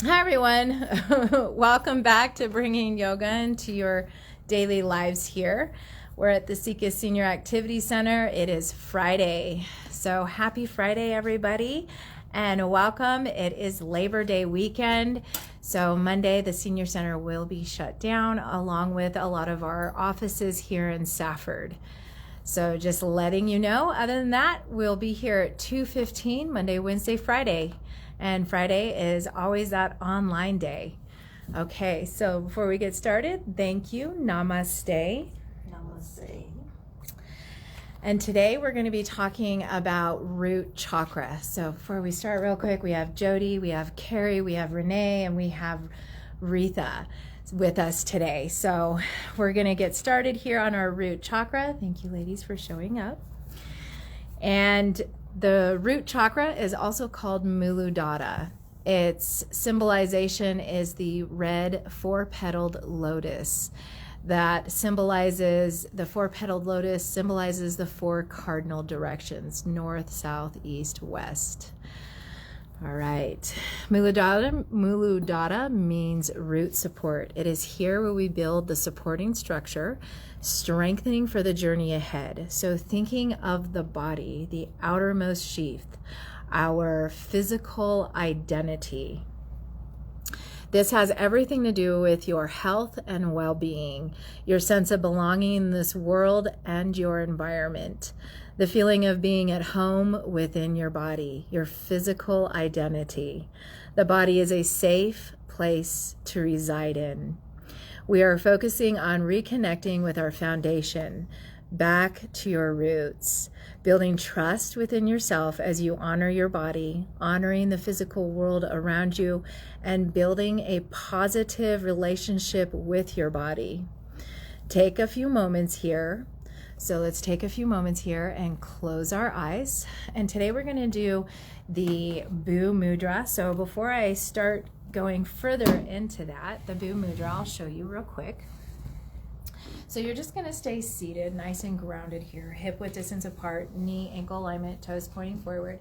Hi, everyone. Welcome back to bringing yoga into your daily lives here. We're at the Sika Senior Activity Center. It is Friday. So happy Friday, everybody, and welcome. It is Labor Day weekend. So Monday, the Senior Center will be shut down along with a lot of our offices here in Safford. So just letting you know, other than that, we'll be here at 2:15 Monday, Wednesday, Friday. And Friday is always that online day. Okay, so before we get started, thank you. Namaste. Namaste. And today we're going to be talking about root chakra. So before we start real quick, we have Jody, we have Carrie, we have Renee, and we have Retha with us today. So we're going to get started here on our root chakra. Thank you, ladies, for showing up. And the root chakra is also called Muladhara. Its symbolization is the red four-petaled lotus. That symbolizes, the four-petaled lotus symbolizes the four cardinal directions: north, south, east, west. All right. Muladhara means root support. It is here where we build the supporting structure, strengthening for the journey ahead. So thinking of the body, the outermost sheath, our physical identity. This has everything to do with your health and well-being, your sense of belonging in this world and your environment, the feeling of being at home within your body, your physical identity. The body is a safe place to reside in. We are focusing on reconnecting with our foundation, back to your roots, building trust within yourself as you honor your body, honoring the physical world around you, and building a positive relationship with your body. Take a few moments here. So let's take a few moments here and close our eyes. And today we're going to do the Bhu Mudra. So before I start going further into that, the Bhu Mudra, I'll show you real quick. So you're just going to stay seated, nice and grounded here, hip width distance apart, knee, ankle alignment, toes pointing forward,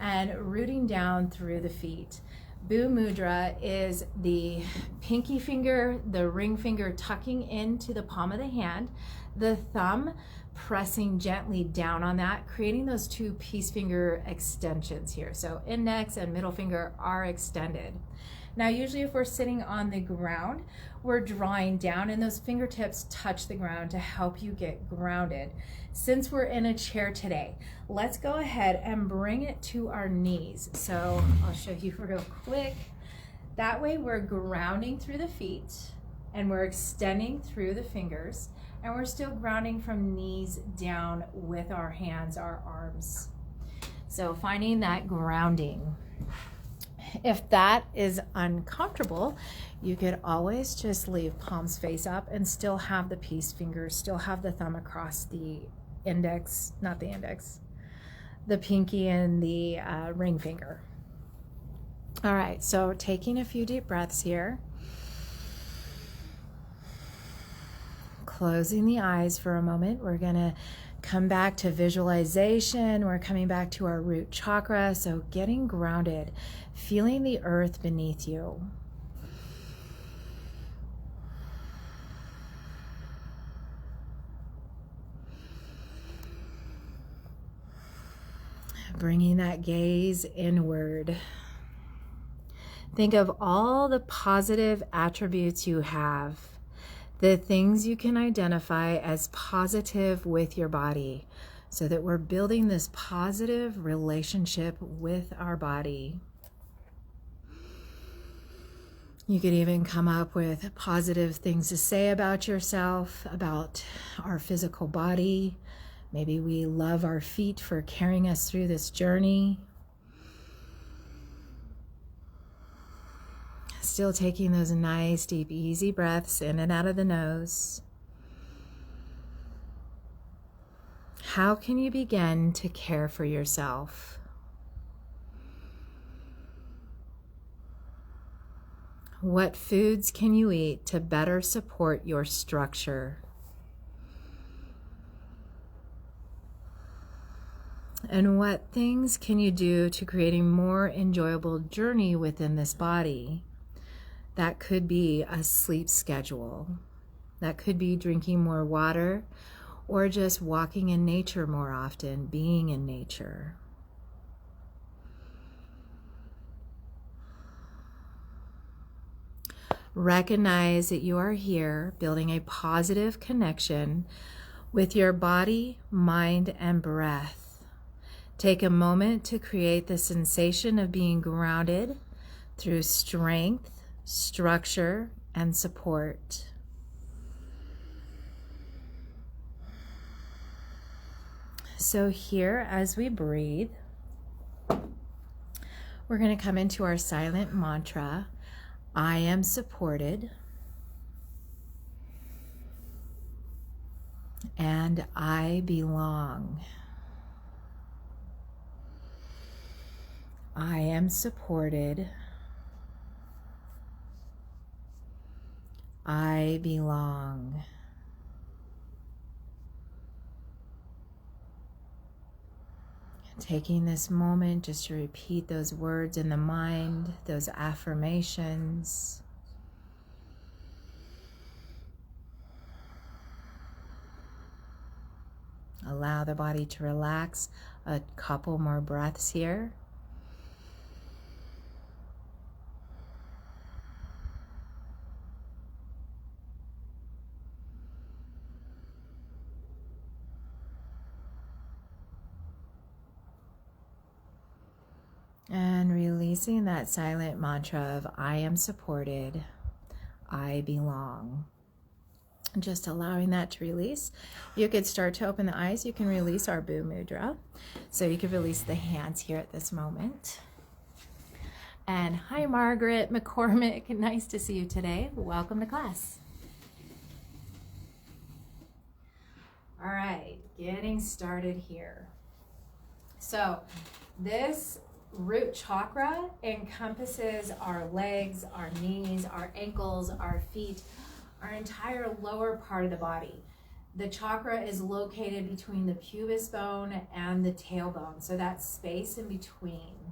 and rooting down through the feet. Bhu Mudra is the pinky finger, the ring finger tucking into the palm of the hand, the thumb pressing gently down on that, creating those two peace finger extensions here. So index and middle finger are extended. Now, usually if we're sitting on the ground, we're drawing down and those fingertips touch the ground to help you get grounded. Since we're in a chair today, let's go ahead and bring it to our knees. So I'll show you real quick. That way we're grounding through the feet and we're extending through the fingers, and we're still grounding from knees down with our hands, our arms. So finding that grounding. If that is uncomfortable, you could always just leave palms face up and still have the peace fingers, still have the thumb across the index, not the index, the pinky and the ring finger. All right, so taking a few deep breaths here. Closing the eyes for a moment. We're going to come back to visualization. We're coming back to our root chakra. So getting grounded, feeling the earth beneath you. Bringing that gaze inward. Think of all the positive attributes you have, the things you can identify as positive with your body, so that we're building this positive relationship with our body. You could even come up with positive things to say about yourself, about our physical body. Maybe we love our feet for carrying us through this journey. Still taking those nice, deep, easy breaths in and out of the nose. How can you begin to care for yourself? What foods can you eat to better support your structure? And what things can you do to create a more enjoyable journey within this body? That could be a sleep schedule. That could be drinking more water, or just walking in nature more often, being in nature. Recognize that you are here building a positive connection with your body, mind, and breath. Take a moment to create the sensation of being grounded through strength, structure, and support. So here, as we breathe, we're going to come into our silent mantra. I am supported, and I belong. I am supported. I belong. Taking this moment just to repeat those words in the mind, those affirmations. Allow the body to relax. A couple more breaths here. And releasing that silent mantra of I am supported, I belong. Just allowing that to release. You could start to open the eyes. You can release our Boo Mudra. So you could release the hands here at this moment. And hi, Margaret McCormick. Nice to see you today. Welcome to class. All right, getting started here. So this root chakra encompasses our legs, our knees, our ankles, our feet, our entire lower part of the body. The chakra is located between the pubis bone and the tailbone, so that's space in between.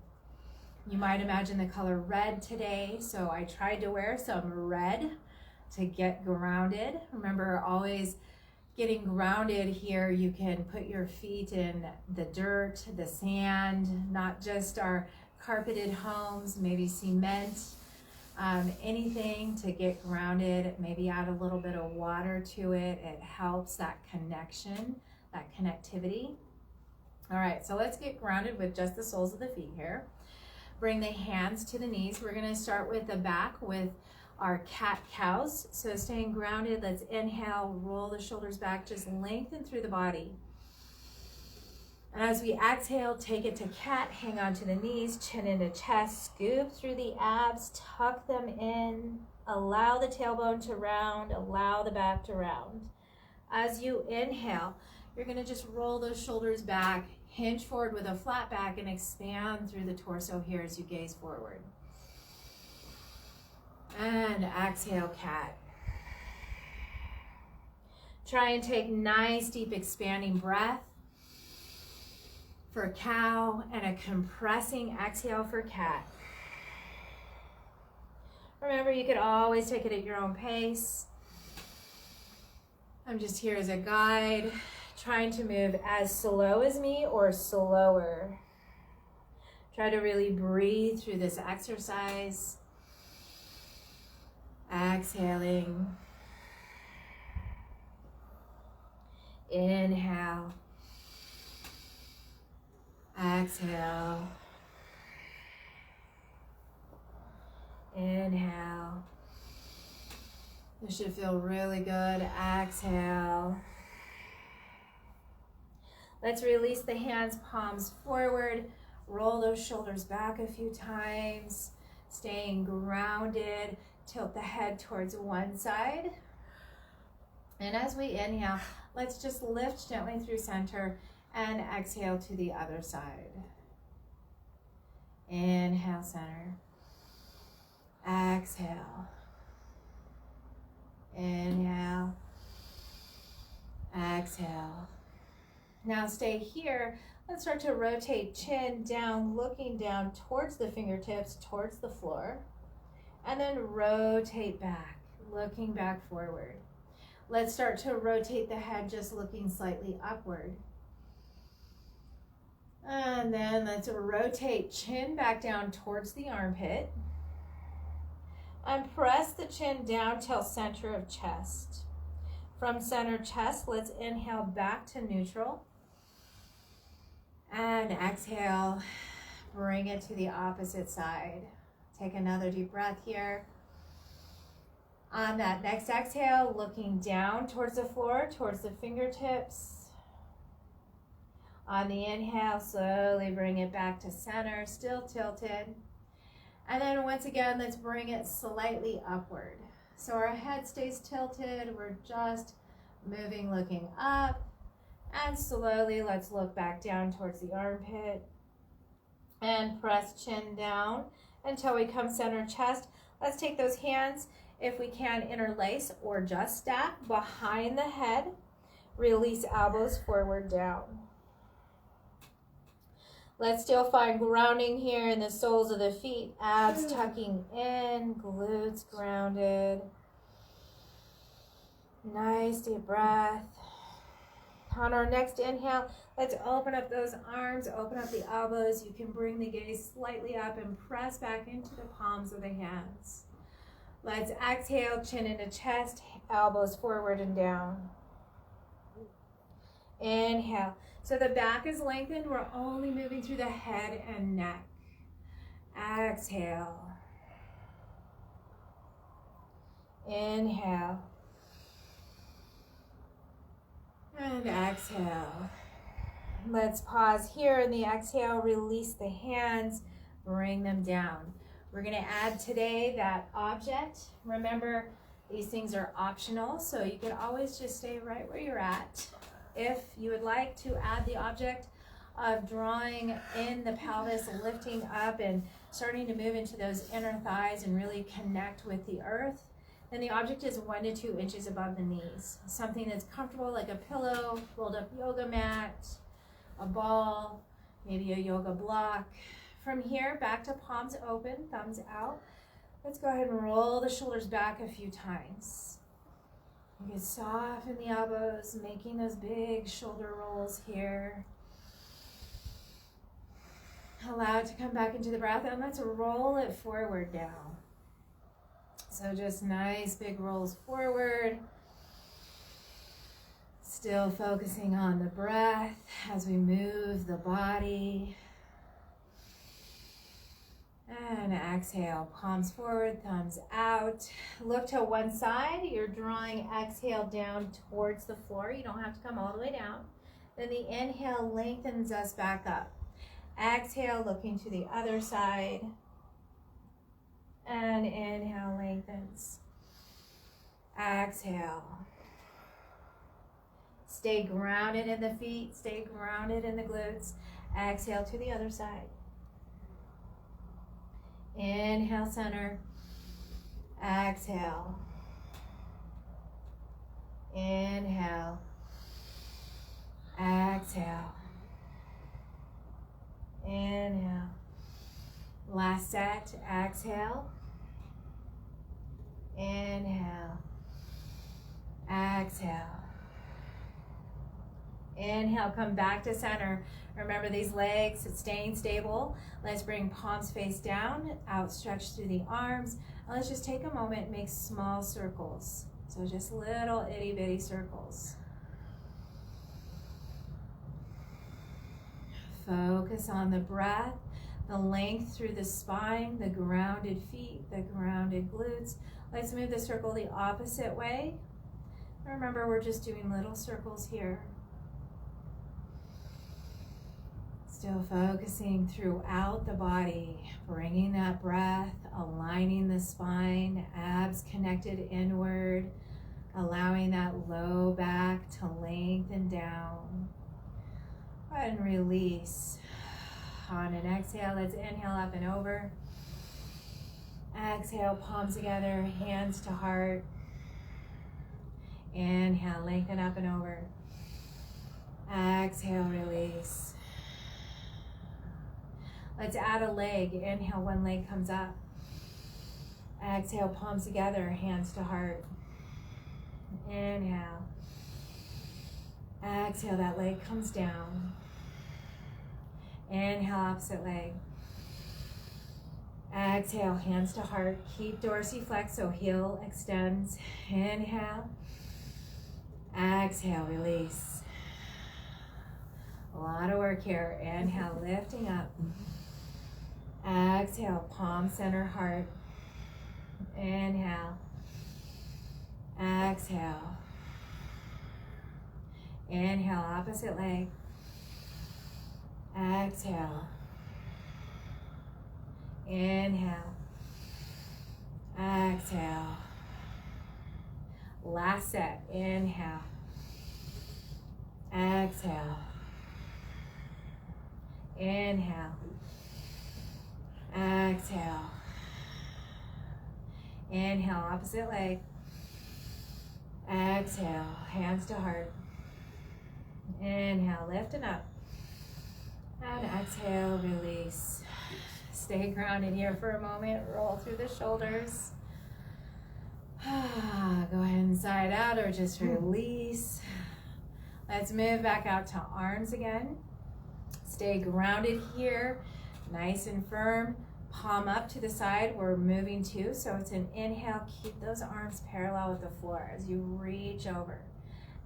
You might imagine the color red today, so I tried to wear some red to get grounded. Remember, always getting grounded here, you can put your feet in the dirt, the sand, not just our carpeted homes, maybe cement, anything to get grounded, maybe add a little bit of water to it. It helps that connection, that connectivity. All right, so let's get grounded with just the soles of the feet here. Bring the hands to the knees. We're gonna start with the back with our cat-cows. So staying grounded, let's inhale, roll the shoulders back, just lengthen through the body. And as we exhale, take it to cat, hang on to the knees, chin into chest, scoop through the abs, tuck them in, allow the tailbone to round, allow the back to round. As you inhale, you're gonna just roll those shoulders back, hinge forward with a flat back, and expand through the torso here as you gaze forward. And exhale, cat. Try and take nice, deep, expanding breath for cow and a compressing exhale for cat. Remember, you could always take it at your own pace. I'm just here as a guide, trying to move as slow as me or slower. Try to really breathe through this exercise. Exhaling. Inhale. Exhale. Inhale. This should feel really good. Exhale. Let's release the hands, palms forward. Roll those shoulders back a few times. Staying grounded. Tilt the head towards one side. And as we inhale, let's just lift gently through center and exhale to the other side. Inhale, center. Exhale. Inhale. Exhale. Now stay here. Let's start to rotate chin down, looking down towards the fingertips, towards the floor. And then rotate back, looking back forward. Let's start to rotate the head, just looking slightly upward. And then let's rotate chin back down towards the armpit. And press the chin down till center of chest. From center chest, let's inhale back to neutral. And exhale, bring it to the opposite side. Take another deep breath here. On that next exhale, looking down towards the floor, towards the fingertips. On the inhale, slowly bring it back to center, still tilted. And then once again, let's bring it slightly upward. So our head stays tilted, we're just moving, looking up. And slowly, let's look back down towards the armpit. And press chin down until we come center chest. Let's take those hands, if we can, interlace or just stack behind the head. Release elbows forward down. Let's still find grounding here in the soles of the feet. Abs tucking in, glutes grounded. Nice deep breath. On our next inhale, let's open up those arms, open up the elbows. You can bring the gaze slightly up and press back into the palms of the hands. Let's exhale, chin into chest, elbows forward and down. Inhale. So the back is lengthened. We're only moving through the head and neck. Exhale. Inhale. And exhale. Let's pause here in the exhale. Release the hands. Bring them down. We're going to add today that object. Remember, these things are optional, so you can always just stay right where you're at. If you would like to add the object of drawing in the pelvis, lifting up and starting to move into those inner thighs and really connect with the earth, then the object is 1 to 2 inches above the knees. Something that's comfortable, like a pillow, rolled up yoga mat, a ball, maybe a yoga block. From here, back to palms open, thumbs out. Let's go ahead and roll the shoulders back a few times. You can soften the elbows, making those big shoulder rolls here. Allow it to come back into the breath, and let's roll it forward down. So just nice big rolls forward. Still focusing on the breath as we move the body. And exhale, palms forward, thumbs out. Look to one side. You're drawing exhale down towards the floor. You don't have to come all the way down. Then the inhale lengthens us back up. Exhale, looking to the other side. And inhale lengthens. Exhale. Stay grounded in the feet. Stay grounded in the glutes. Exhale to the other side. Inhale, center. Exhale. Inhale. Exhale. Inhale. Last set. Exhale. Inhale. Exhale. Inhale, come back to center. Remember these legs staying stable. Let's bring palms face down, outstretched through the arms. And let's just take a moment and make small circles. So just little itty bitty circles. Focus on the breath, the length through the spine, the grounded feet, the grounded glutes. Let's move the circle the opposite way. Remember, we're just doing little circles here. Still focusing throughout the body, bringing that breath, aligning the spine, abs connected inward, allowing that low back to lengthen down. Go ahead and release. On an exhale, let's inhale up and over. Exhale, palms together, hands to heart. Inhale, lengthen up and over. Exhale, release. Let's add a leg. Inhale, one leg comes up. Exhale, palms together, hands to heart. Inhale. Exhale, that leg comes down. Inhale, opposite leg. Exhale, hands to heart. Keep dorsiflex, so heel extends. Inhale. Exhale, release. A lot of work here. Inhale, lifting up. Exhale, palm center heart. Inhale. Exhale. Inhale, opposite leg. Exhale. Inhale. Exhale. Last set. Inhale. Exhale. Inhale. Exhale. Inhale, opposite leg. Exhale, hands to heart. Inhale, lifting up. And exhale, release. Stay grounded here for a moment. Roll through the shoulders. Go ahead and side out or just release. Let's move back out to arms again. Stay grounded here, nice and firm. Palm up to the side, we're moving too. So it's an inhale, keep those arms parallel with the floor as you reach over.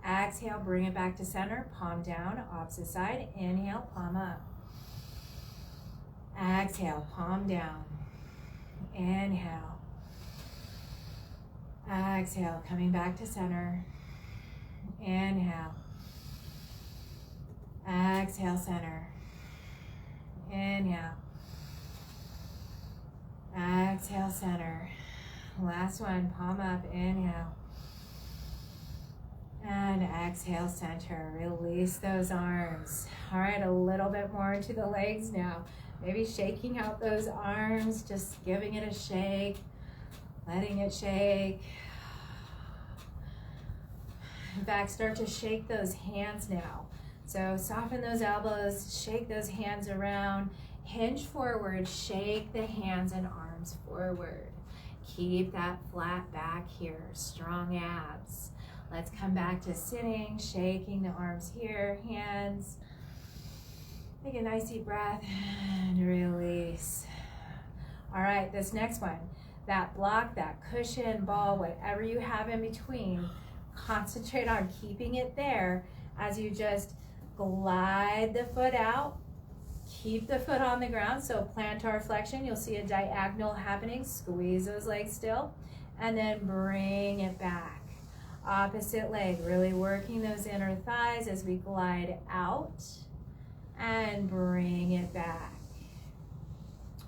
Exhale, bring it back to center, palm down, opposite side. Inhale, palm up. Exhale, palm down. Inhale. Exhale, coming back to center. Inhale. Exhale, center. Inhale. Exhale, center. Last one, palm up, inhale. And exhale, center. Release those arms. All right, a little bit more into the legs now. Maybe shaking out those arms, just giving it a shake, letting it shake. In fact, start to shake those hands now. So soften those elbows, shake those hands around, hinge forward, shake the hands and arms forward. Keep that flat back here, strong abs. Let's come back to sitting, shaking the arms here, hands. Take a nice deep breath and release. All right, this next one, that block, that cushion, ball, whatever you have in between, concentrate on keeping it there as you just glide the foot out. Keep the foot on the ground, so plantar flexion, you'll see a diagonal happening. Squeeze those legs still, and then bring it back. Opposite leg, really working those inner thighs as we glide out and bring it back.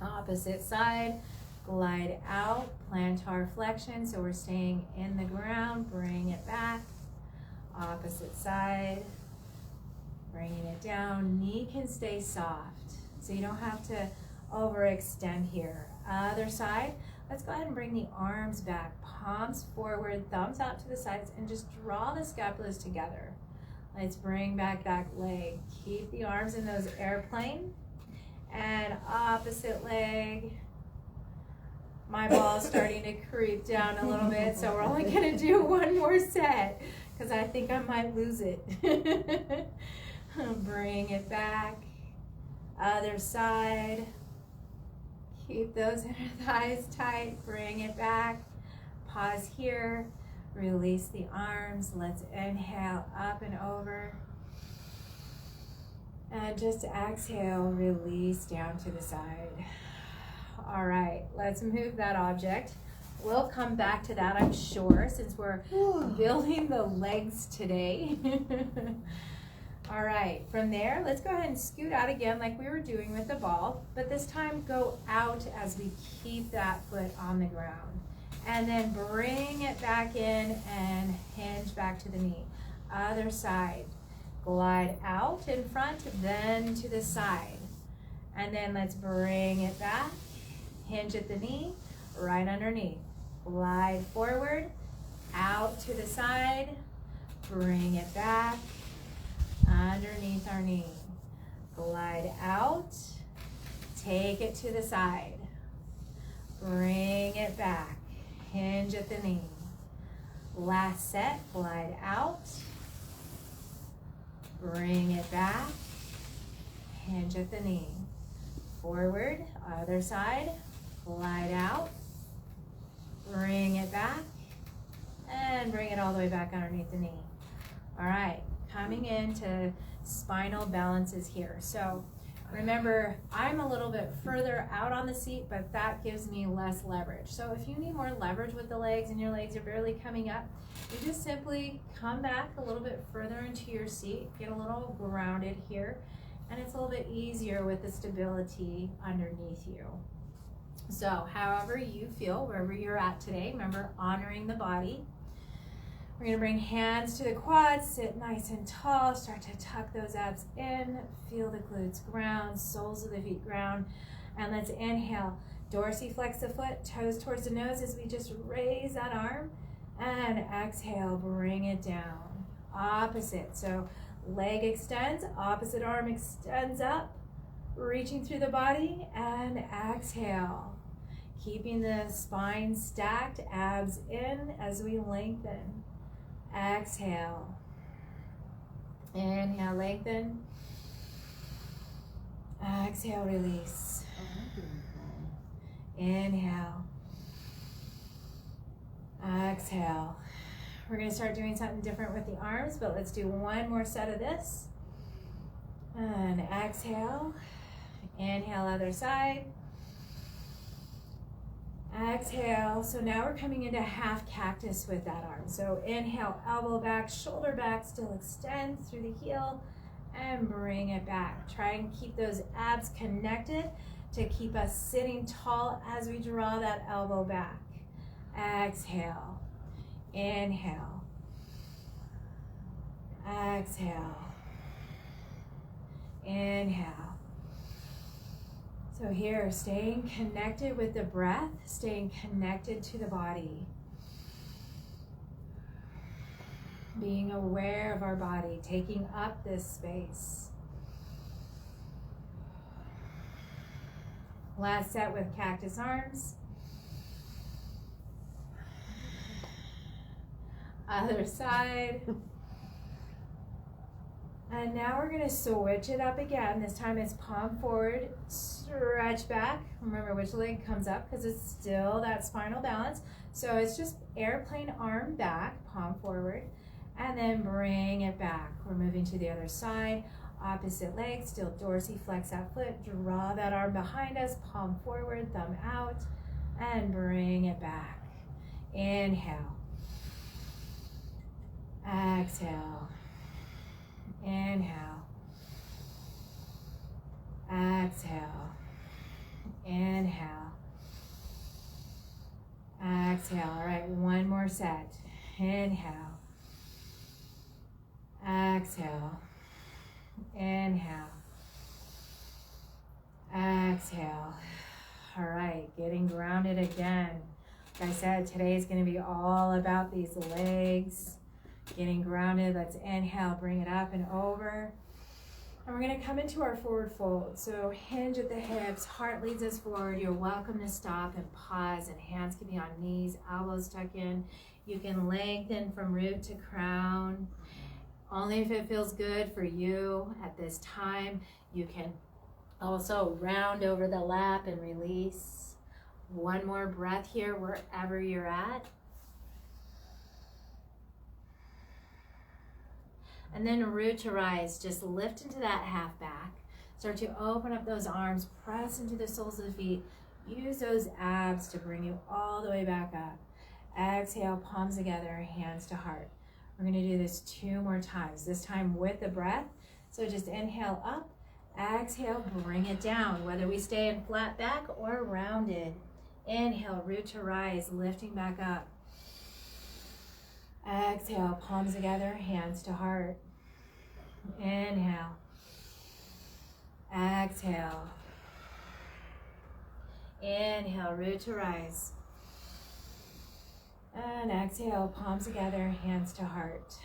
Opposite side, glide out, plantar flexion, so we're staying in the ground, bring it back. Opposite side, bringing it down. Knee can stay soft, so you don't have to overextend here. Other side, let's go ahead and bring the arms back, palms forward, thumbs out to the sides, and just draw the scapulas together. Let's bring back that leg. Keep the arms in those airplane. And opposite leg. My ball's starting to creep down a little bit, so we're only gonna do one more set because I think I might lose it. Bring it back. Other side. Keep those inner thighs tight. Bring it back. Pause here. Release the arms. Let's inhale up and over. And just exhale, release down to the side. All right, let's move that object. We'll come back to that, I'm sure, since we're building the legs today. All right, from there, let's go ahead and scoot out again like we were doing with the ball, but this time go out as we keep that foot on the ground. And then bring it back in and hinge back to the knee. Other side. Glide out in front, then to the side. And then let's bring it back. Hinge at the knee, right underneath. Glide forward, out to the side. Bring it back, underneath our knee. Glide out, Take it to the side. Bring it back. Hinge at the knee. Last set, glide out. Bring it back. Hinge at the knee. Forward, other side. Glide out. Bring it back. And bring it all the way back underneath the knee. All right, coming into spinal balances here. So remember, I'm a little bit further out on the seat, but that gives me less leverage. So if you need more leverage with the legs and your legs are barely coming up, you just simply come back a little bit further into your seat, get a little grounded here, and it's a little bit easier with the stability underneath you. So however you feel, wherever you're at today, remember honoring the body. We're gonna bring hands to the quads, sit nice and tall, start to tuck those abs in, feel the glutes ground, soles of the feet ground, and let's inhale. Dorsiflex the foot, toes towards the nose as we just raise that arm, and exhale, bring it down. Opposite, so leg extends, opposite arm extends up, reaching through the body, and exhale. Keeping the spine stacked, abs in as we lengthen. Exhale. Inhale, lengthen. Exhale, release. Inhale. Exhale. We're going to start doing something different with the arms, but let's do one more set of this. And exhale. Inhale, other side. Exhale. So now we're coming into half cactus with that arm. So inhale, elbow back, shoulder back, still extend through the heel and bring it back. Try and keep those abs connected to keep us sitting tall as we draw that elbow back. Exhale. Inhale. Exhale. Inhale. So here, staying connected with the breath, staying connected to the body. Being aware of our body, taking up this space. Last set with cactus arms. Other side. And now we're going to switch it up again. This time it's palm forward, stretch back. Remember which leg comes up because it's still that spinal balance. So it's just airplane arm back, palm forward, and then bring it back. We're moving to the other side. Opposite leg, still dorsiflex that foot. Draw that arm behind us, palm forward, thumb out, and bring it back. Inhale. Exhale. Inhale. Exhale. Inhale. Exhale. All right, one more set. Inhale. Exhale. Inhale. Exhale. All right, getting grounded again. Like I said, today is going to be all about these legs. Getting grounded. Let's inhale, bring it up and over. And we're going to come into our forward fold. So hinge at the hips, heart leads us forward. You're welcome to stop and pause, and hands can be on knees, elbows tuck in. You can lengthen from root to crown. Only if it feels good for you at this time. You can also round over the lap and release. One more breath here wherever you're at. And then root to rise, just lift into that half back. Start to open up those arms, press into the soles of the feet. Use those abs to bring you all the way back up. Exhale, palms together, hands to heart. We're gonna do this 2 more times, this time with the breath. So just inhale up, exhale, bring it down, whether we stay in flat back or rounded. Inhale, root to rise, lifting back up. Exhale, palms together, hands to heart. Inhale. Exhale. Inhale, root to rise. And exhale, palms together, hands to heart.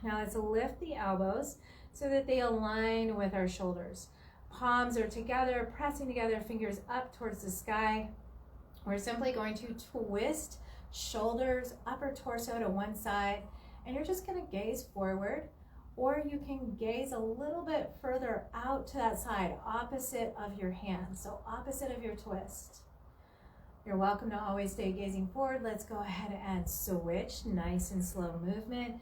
Now let's lift the elbows so that they align with our shoulders. Palms are together, pressing together, fingers up towards the sky. We're simply going to twist shoulders, upper torso to one side, and you're just going to gaze forward, or you can gaze a little bit further out to that side, opposite of your hand, so opposite of your twist. You're welcome to always stay gazing forward. Let's go ahead and switch, nice and slow movement,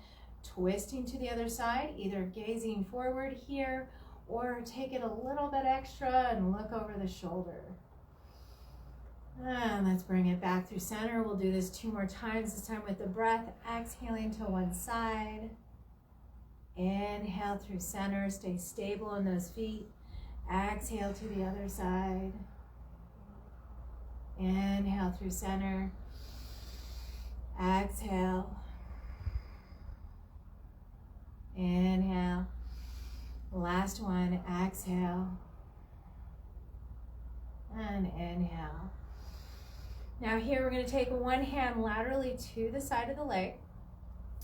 twisting to the other side, either gazing forward here, or take it a little bit extra and look over the shoulder. And let's bring it back through center. We'll do this 2 more times, this time with the breath, exhaling to one side. Inhale through center, stay stable in those feet. Exhale to the other side. Inhale through center. Exhale. Inhale. Last one, exhale. And inhale. Now here we're going to take one hand laterally to the side of the leg.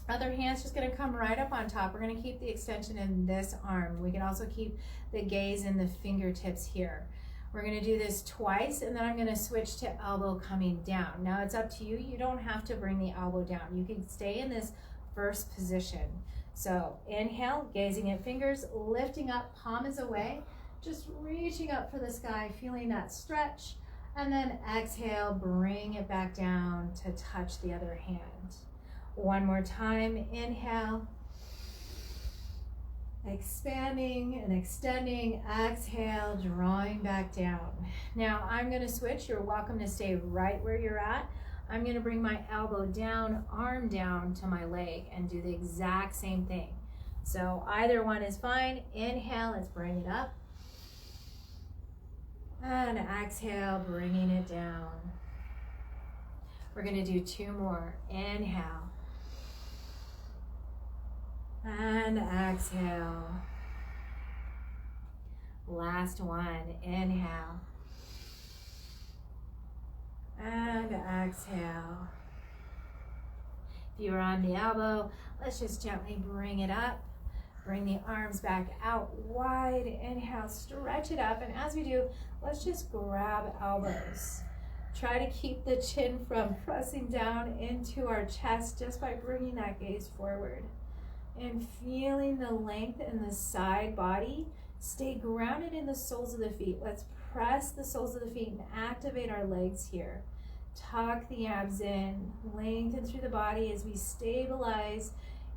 Other hand's just going to come right up on top. We're going to keep the extension in this arm. We can also keep the gaze in the fingertips here. We're going to do this twice, and then I'm going to switch to elbow coming down. Now it's up to you. You don't have to bring the elbow down. You can stay in this first position. So inhale, gazing at fingers, lifting up, palm is away, just reaching up for the sky, feeling that stretch. And then exhale, bring it back down to touch the other hand. One more time, inhale, expanding and extending, exhale, drawing back down. Now I'm gonna switch. You're welcome to stay right where you're at. I'm gonna bring my elbow down, arm down to my leg and do the exact same thing. So either one is fine. Inhale, let's bring it up. And exhale, bringing it down. We're going to do 2 more. Inhale. And exhale. Last one. Inhale. And exhale. If you're on the elbow, let's just gently bring it up. Bring the arms back out wide. Inhale, stretch it up. And as we do, let's just grab elbows. Try to keep the chin from pressing down into our chest just by bringing that gaze forward. And feeling the length in the side body. Stay grounded in the soles of the feet. Let's press the soles of the feet and activate our legs here. Tuck the abs in. Lengthen through the body as we stabilize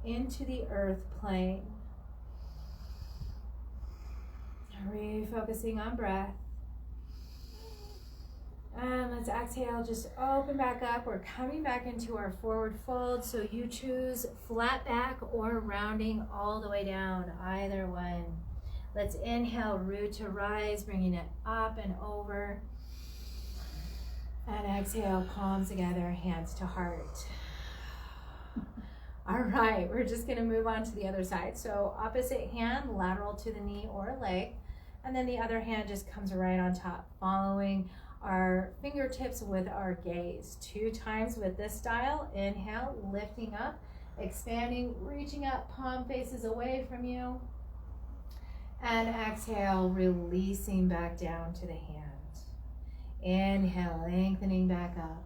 into the earth plane. Refocusing on breath. And let's exhale, just open back up. We're coming back into our forward fold. So you choose flat back or rounding all the way down, either one. Let's inhale, root to rise, bringing it up and over. And exhale, palms together, hands to heart. All right, we're just gonna move on to the other side. So opposite hand, lateral to the knee or leg. And then the other hand just comes right on top, following our fingertips with our gaze. 2 times with this style. Inhale, lifting up, expanding, reaching up, palm faces away from you. And exhale, releasing back down to the hand. Inhale, lengthening back up.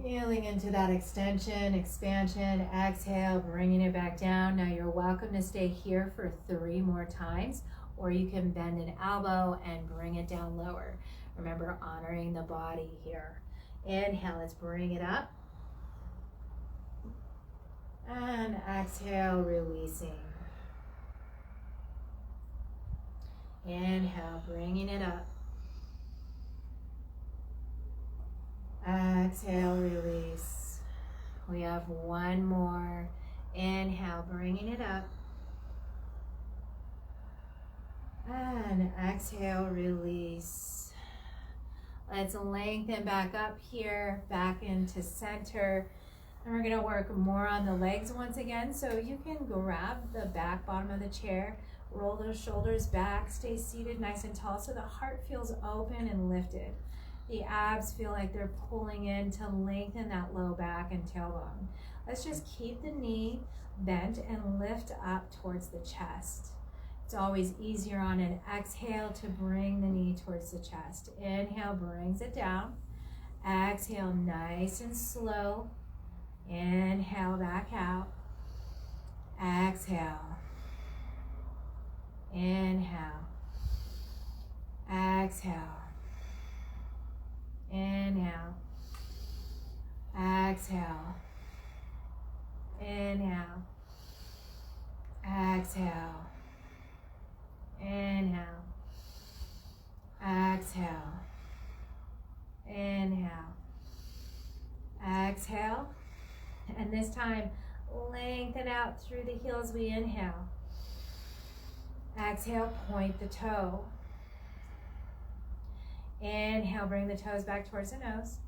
Feeling into that extension, expansion. Exhale, bringing it back down. Now you're welcome to stay here for 3 more times, or you can bend an elbow and bring it down lower. Remember, honoring the body here. Inhale, let's bring it up. And exhale, releasing. Inhale, bringing it up. Exhale, release. We have 1 more. Inhale, bringing it up. And exhale, release. Let's lengthen back up here, back into center. And we're gonna work more on the legs once again. So you can grab the back bottom of the chair, roll those shoulders back, stay seated nice and tall so the heart feels open and lifted. The abs feel like they're pulling in to lengthen that low back and tailbone. Let's just keep the knee bent and lift up towards the chest. It's always easier on an exhale to bring the knee towards the chest. Inhale, brings it down. Exhale, nice and slow. Inhale, back out. Exhale. Inhale. Exhale. Inhale. Exhale. Inhale. Exhale. Inhale. Exhale. Inhale. Exhale. And this time, lengthen out through the heels. We inhale. Exhale, point the toe. Inhale, bring the toes back towards the nose.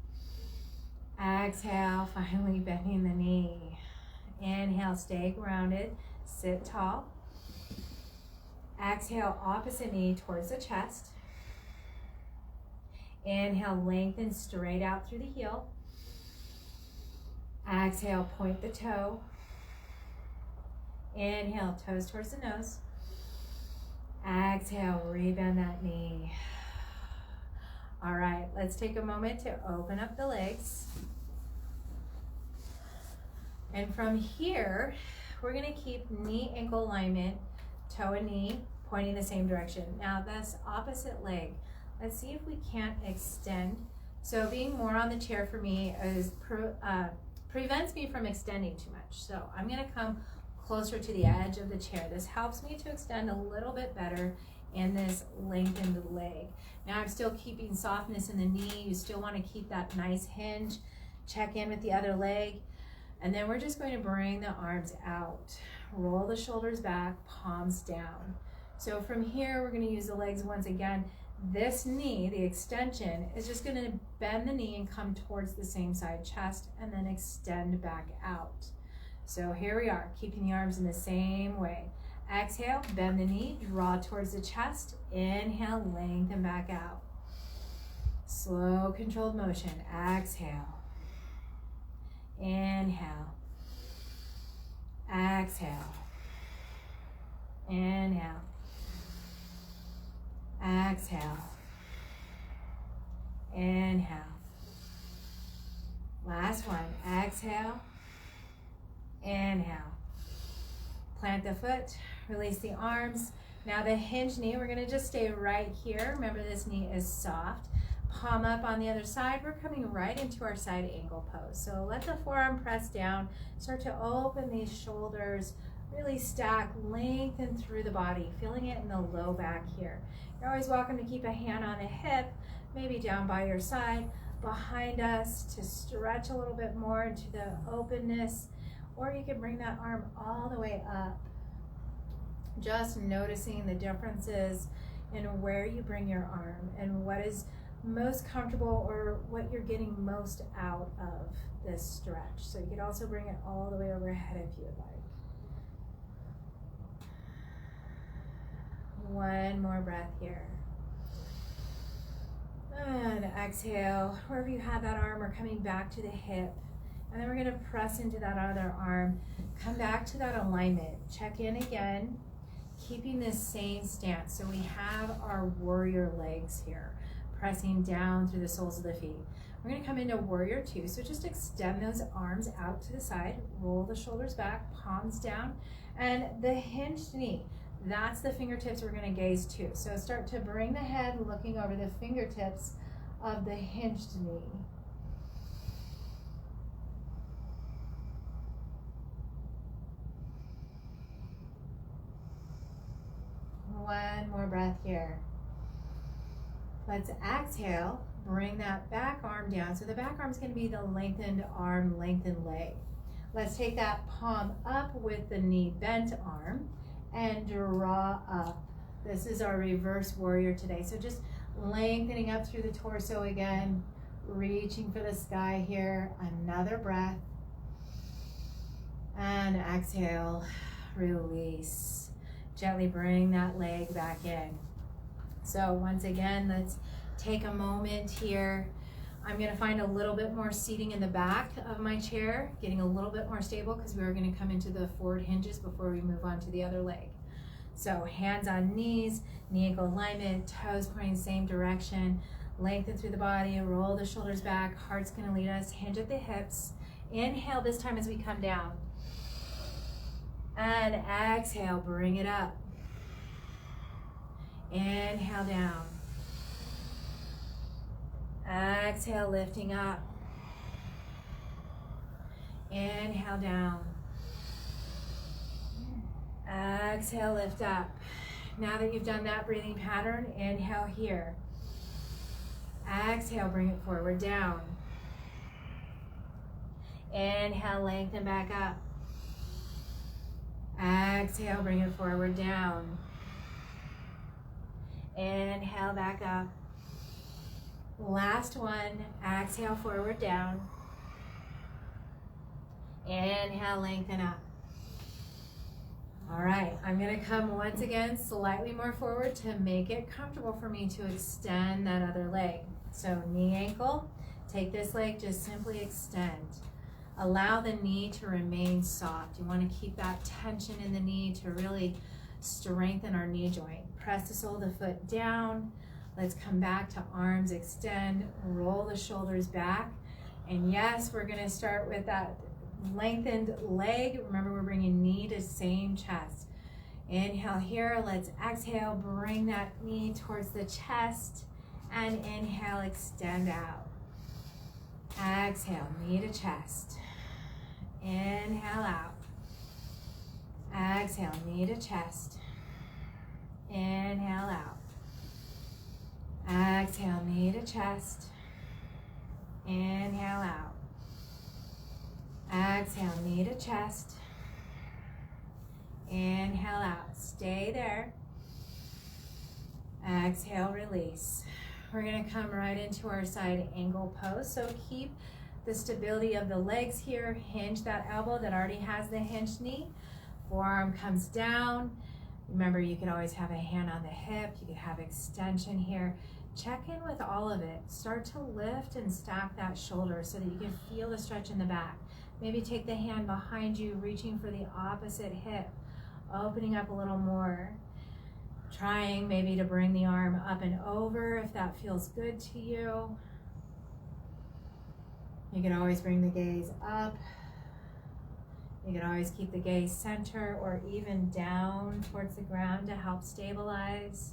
Exhale, finally bending the knee. Inhale, stay grounded, sit tall. Exhale, opposite knee towards the chest. Inhale, lengthen straight out through the heel. Exhale, point the toe. Inhale, toes towards the nose. Exhale, rebend that knee. All right, let's take a moment to open up the legs. And from here, we're gonna keep knee ankle alignment, toe and knee pointing the same direction. Now that's opposite leg. Let's see if we can't extend. So being more on the chair for me is prevents me from extending too much. So I'm gonna come closer to the edge of the chair. This helps me to extend a little bit better in this lengthened leg. Now I'm still keeping softness in the knee. You still wanna keep that nice hinge. Check in with the other leg. And then we're just going to bring the arms out. Roll the shoulders back, palms down. So from here, we're gonna use the legs once again. This knee, the extension, is just gonna bend the knee and come towards the same side chest and then extend back out. So here we are, keeping the arms in the same way. Exhale, bend the knee, draw towards the chest. Inhale, lengthen back out. Slow, controlled motion. Exhale. Inhale. Exhale. Inhale. Exhale. Inhale. Last one. Exhale. Inhale. Plant the foot. Release the arms. Now the hinge knee, we're going to just stay right here. Remember, this knee is soft. Palm up on the other side. We're coming right into our side angle pose. So let the forearm press down. Start to open these shoulders. Really stack, lengthen through the body. Feeling it in the low back here. You're always welcome to keep a hand on a hip, maybe down by your side, behind us to stretch a little bit more into the openness. Or you can bring that arm all the way up. Just noticing the differences in where you bring your arm and what is most comfortable or what you're getting most out of this stretch. So you could also bring it all the way overhead if you would like. One more breath here. And exhale, wherever you have that arm, we're coming back to the hip. And then we're gonna press into that other arm. Come back to that alignment. Check in again, keeping this same stance. So we have our warrior legs here, pressing down through the soles of the feet. We're gonna come into warrior two. So just extend those arms out to the side, roll the shoulders back, palms down, and the hinged knee. That's the fingertips we're gonna gaze to. So start to bring the head looking over the fingertips of the hinged knee. One more breath here. Let's exhale, bring that back arm down. So the back arm is gonna be the lengthened arm, lengthened leg. Let's take that palm up with the knee bent arm and draw up. This is our reverse warrior today. So just lengthening up through the torso again, reaching for the sky here. Another breath. And exhale, release. Gently bring that leg back in. So once again, let's take a moment here. I'm gonna find a little bit more seating in the back of my chair, getting a little bit more stable because we're gonna come into the forward hinges before we move on to the other leg. So hands on knees, knee ankle alignment, toes pointing same direction. Lengthen through the body, roll the shoulders back. Heart's gonna lead us, hinge at the hips. Inhale this time as we come down. And exhale, bring it up. Inhale down. Exhale, lifting up. Inhale down. Exhale, lift up. Now that you've done that breathing pattern, inhale here. Exhale, bring it forward, down. Inhale, lengthen back up. Exhale, bring it forward, down. Inhale, back up. Last one, exhale, forward, down. Inhale, lengthen up. All right, I'm gonna come once again slightly more forward to make it comfortable for me to extend that other leg. So knee ankle, take this leg, just simply extend. Allow the knee to remain soft. You wanna keep that tension in the knee to really strengthen our knee joint. Press the sole of the foot down. Let's come back to arms extend, roll the shoulders back. And yes, we're gonna start with that lengthened leg. Remember, we're bringing knee to same chest. Inhale here, let's exhale, bring that knee towards the chest, and inhale, extend out. Exhale, knee to chest. Inhale out. Exhale, knee to chest. Inhale out. Exhale, knee to chest. Inhale out. Exhale, knee to chest. Inhale out. Stay there. Exhale, release. We're gonna come right into our side angle pose. So keep the stability of the legs here. Hinge that elbow that already has the hinged knee. Forearm comes down. Remember, you could always have a hand on the hip. You could have extension here. Check in with all of it. Start to lift and stack that shoulder so that you can feel the stretch in the back. Maybe take the hand behind you, reaching for the opposite hip, opening up a little more. Trying maybe to bring the arm up and over if that feels good to you. You can always bring the gaze up. You can always keep the gaze center or even down towards the ground to help stabilize.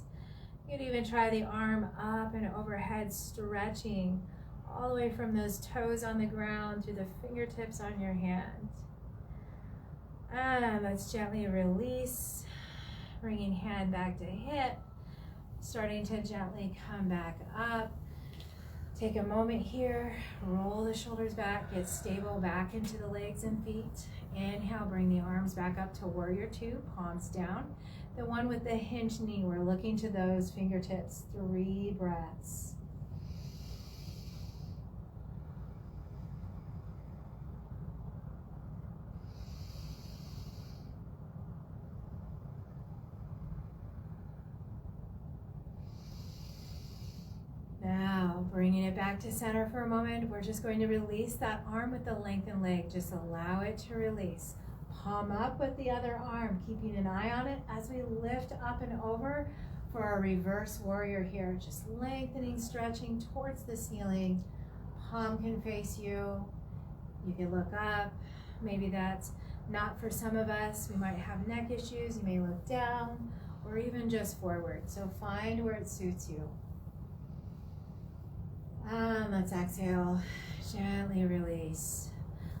You could even try the arm up and overhead, stretching all the way from those toes on the ground to the fingertips on your hand. And let's gently release, bringing hand back to hip, starting to gently come back up. Take a moment here, roll the shoulders back, get stable back into the legs and feet. Inhale, bring the arms back up to warrior two, palms down. The one with the hinged knee, we're looking to those fingertips. 3 breaths. Now, bringing it back to center for a moment, we're just going to release that arm with the lengthened leg. Just allow it to release. Palm up with the other arm, keeping an eye on it as we lift up and over for our reverse warrior here. Just lengthening, stretching towards the ceiling. Palm can face you. You can look up. Maybe that's not for some of us. We might have neck issues. You may look down or even just forward. So find where it suits you. Let's exhale, gently release.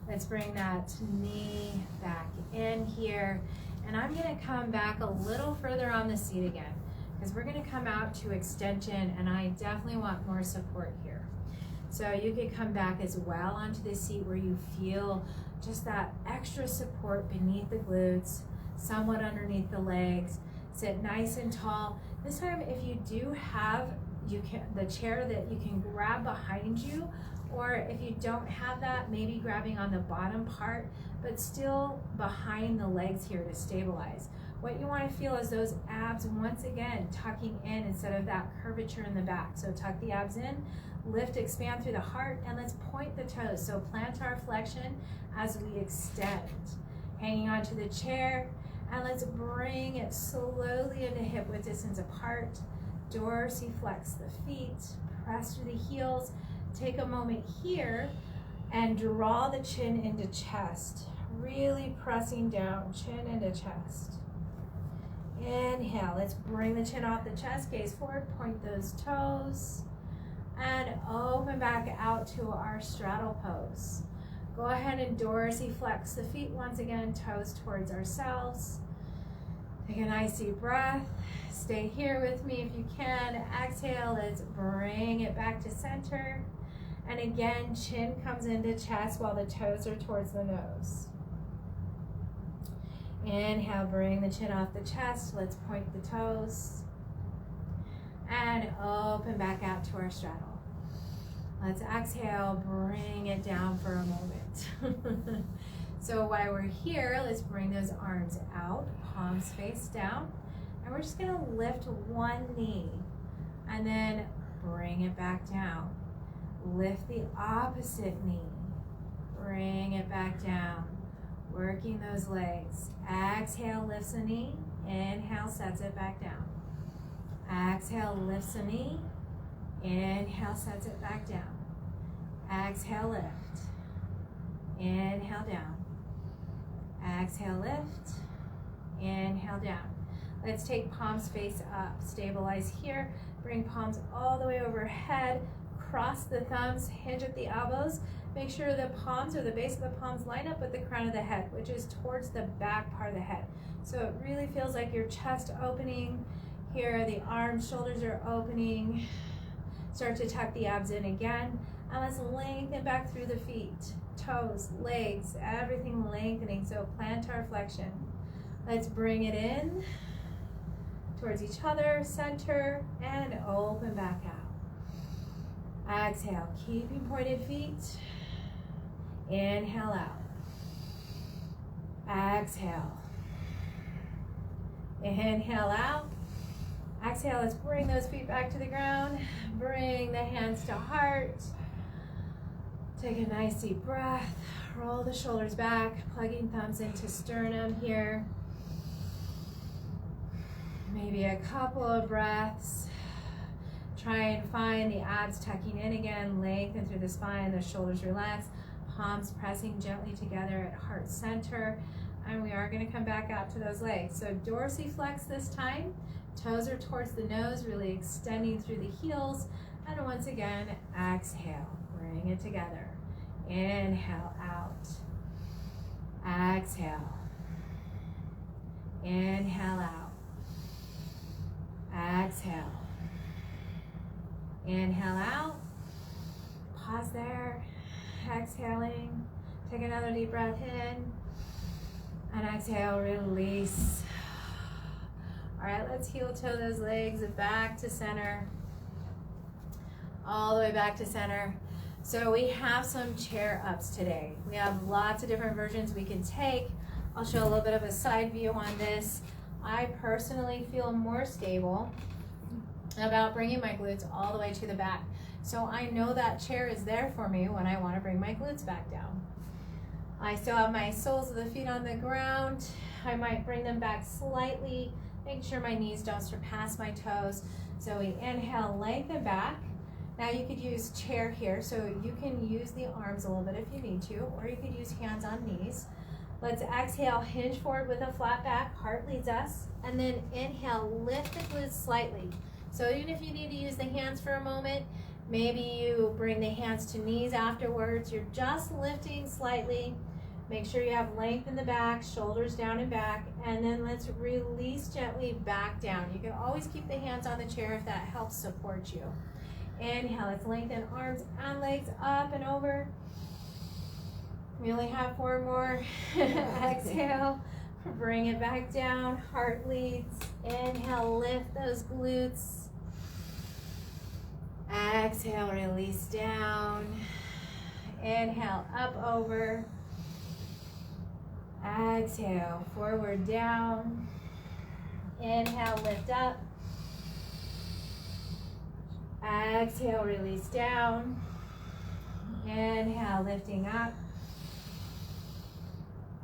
Let's bring that knee back in here. And I'm gonna come back a little further on the seat again, because we're gonna come out to extension, and I definitely want more support here. So you could come back as well onto the seat where you feel just that extra support beneath the glutes, somewhat underneath the legs. Sit nice and tall. This time, if you do have the chair that you can grab behind you, or if you don't have that, maybe grabbing on the bottom part, but still behind the legs here to stabilize. What you want to feel is those abs once again tucking in instead of that curvature in the back. So tuck the abs in, lift, expand through the heart, and let's point the toes. So plantar flexion as we extend. Hanging onto the chair, And let's bring it slowly into hip width distance apart. Dorsiflex the feet, press through the heels. Take a moment here and draw the chin into chest. Really pressing down, chin into chest. Inhale, let's bring the chin off the chest, gaze forward, point those toes, and open back out to our straddle pose. Go ahead and dorsiflex the feet once again, toes towards ourselves. Take a nice deep breath. Stay here with me if you can. Exhale, let's bring it back to center. And again, chin comes into chest while the toes are towards the nose. Inhale, bring the chin off the chest. Let's point the toes. And open back out to our straddle. Let's exhale, bring it down for a moment. So while we're here, let's bring those arms out, palms face down. And we're just gonna lift one knee and then bring it back down. Lift the opposite knee, bring it back down. Working those legs. Exhale, lifts the knee. Inhale, sets it back down. Exhale, lifts the knee. Inhale, sets it back down. Exhale, lift. Inhale, down. Exhale, lift. Inhale, down. Let's take palms face up. Stabilize here. Bring palms all the way overhead. Cross the thumbs, hinge at the elbows. Make sure the palms or the base of the palms line up with the crown of the head, which is towards the back part of the head. So it really feels like your chest opening. Here, the arms, shoulders are opening. Start to tuck the abs in again. And let's lengthen back through the feet, toes, legs, everything lengthening. So plantar flexion. Let's bring it in towards each other, center, and open back out. Exhale, keeping pointed feet. Inhale out. Exhale. Inhale out. Exhale, let's bring those feet back to the ground. Bring the hands to heart. Take a nice deep breath. Roll the shoulders back, plugging thumbs into sternum here. Maybe a couple of breaths. Try and find the abs tucking in again, lengthen through the spine, the shoulders relax, palms pressing gently together at heart center. And we are going to come back out to those legs. So dorsiflex this time. Toes are towards the nose, really extending through the heels. And once again, exhale, bring it together. Inhale out. Exhale. Inhale out. Exhale. Inhale out. Pause there. Exhaling. Take another deep breath in. And exhale, release. All right, let's heel toe those legs back to center. All the way back to center. So we have some chair ups today. We have lots of different versions we can take. I'll show a little bit of a side view on this. I personally feel more stable about bringing my glutes all the way to the back. So I know that chair is there for me when I want to bring my glutes back down. I still have my soles of the feet on the ground. I might bring them back slightly, make sure my knees don't surpass my toes. So we inhale, lengthen back. Now you could use chair here, so you can use the arms a little bit if you need to, or you could use hands on knees. Let's exhale, hinge forward with a flat back, heart leads us, and then inhale, lift the glutes slightly. So even if you need to use the hands for a moment, maybe you bring the hands to knees afterwards, you're just lifting slightly. Make sure you have length in the back, shoulders down and back, and then let's release gently back down. You can always keep the hands on the chair if that helps support you. Inhale, let's lengthen arms and legs up and over. We only have 4 more. Exhale, bring it back down, heart leads. Inhale, lift those glutes. Exhale, release down. Inhale, up over. Exhale, forward down. Inhale, lift up. Exhale, release down. Inhale, lifting up.